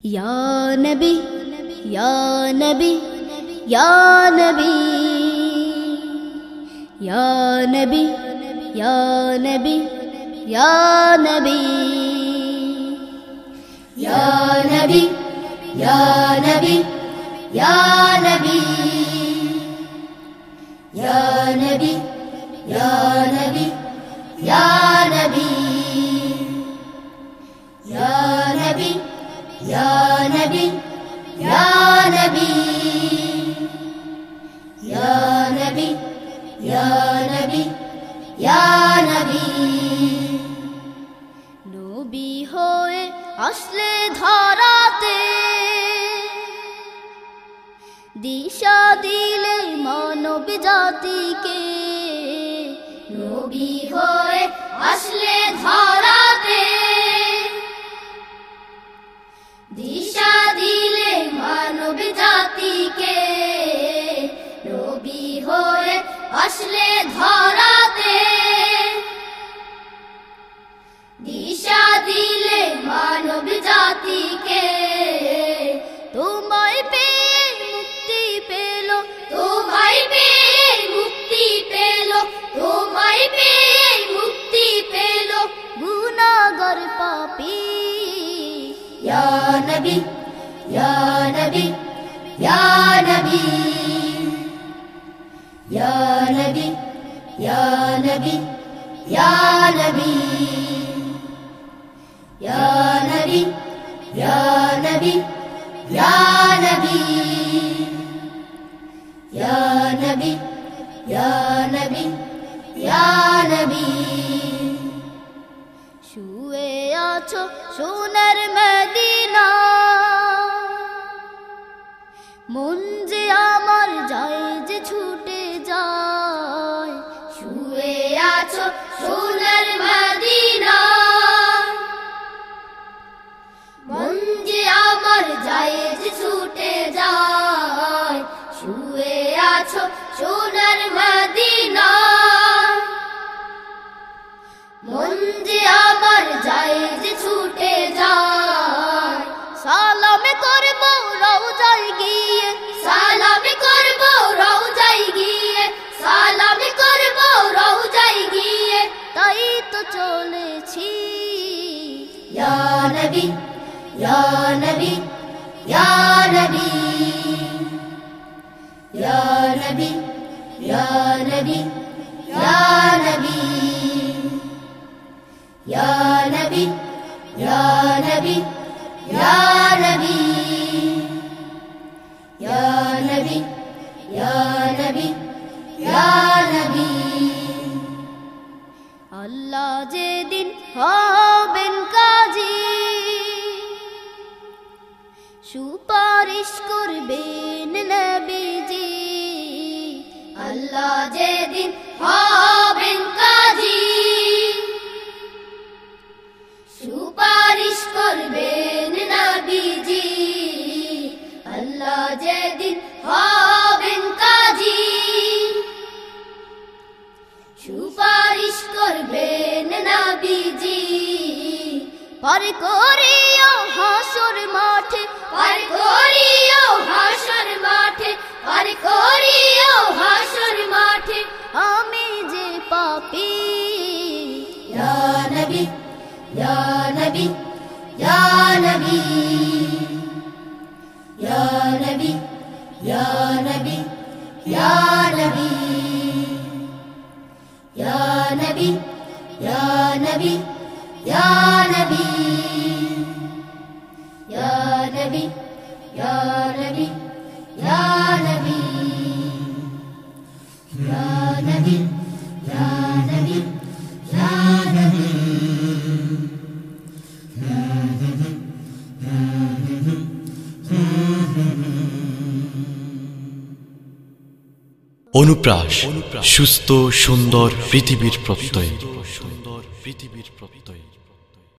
या नबी या नबी या नबी या नबी या नबी या नबी या नबी या नबी या नबी या नबी या नबी या नबी या नबी या नबी या नबी या नबी या नबी या नबी नबी होए আসলে ধরাতে দিশা দিলে মানব জাতিকে নবী হয়ে আসলে ধরাতে দিশা দিলে মানব জাতিকে নবী হয়ে আসলে ধরাতে দিশা দিলে মানব জাতিকে তোমায় পেয়ে মুক্তি পেল তোমায় পেয়ে মুক্তি পেল তোমায় পেয়ে মুক্তি পেল গুনাহগার পাপী या नबी या नबी या नबी या नबी या नबी या नबी या नबी या नबी या नबी या नबी या नबी या नबी শুয়ে আছো সোনার মদিনা মন যে আমার যায় যে ছুটে যায় শুয়ে আছো সোনার মদিনা মন যে আমার যায় যে ছুটে যায় শুয়ে আছো সোনার মদিনা মন যে আমার যায় যে ছুটে যায় সালাম করব রওজায় গিয়ে সালাম করব রওজায় গিয়ে সালাম করব রওজায় গিয়ে তাই তো চলেছি ইয়া নবী ইয়া নবী ইয়া নবী ইয়া নবী ইয়া নবী ইয়া নবী या नबी या नबी या नबी या नबी या नबी या नबी अल्लाह যেদিন হবেন কাজী সুপারিশ করবেন নবীজি আল্লাহ যেদিন হবেন কাজী সুপারিশ করবেন নবীজি আল্লাহ যেদিন হবেন কাজী সুপারিশ করবেন নবীজি পার করিও হাসর মাঠে পার করিও হাসর মাঠে পার করিও হাসর মাঠে আমি যে পাপী ইয়া নবী या नबी या नबी या नबी या नबी या नबी या नबी या नबी या नबी या नबी या नबी या नबी या नबी या नबी या नबी অনুপ্রাস সুস্থ সুন্দর পৃথিবীর প্রত্যয়।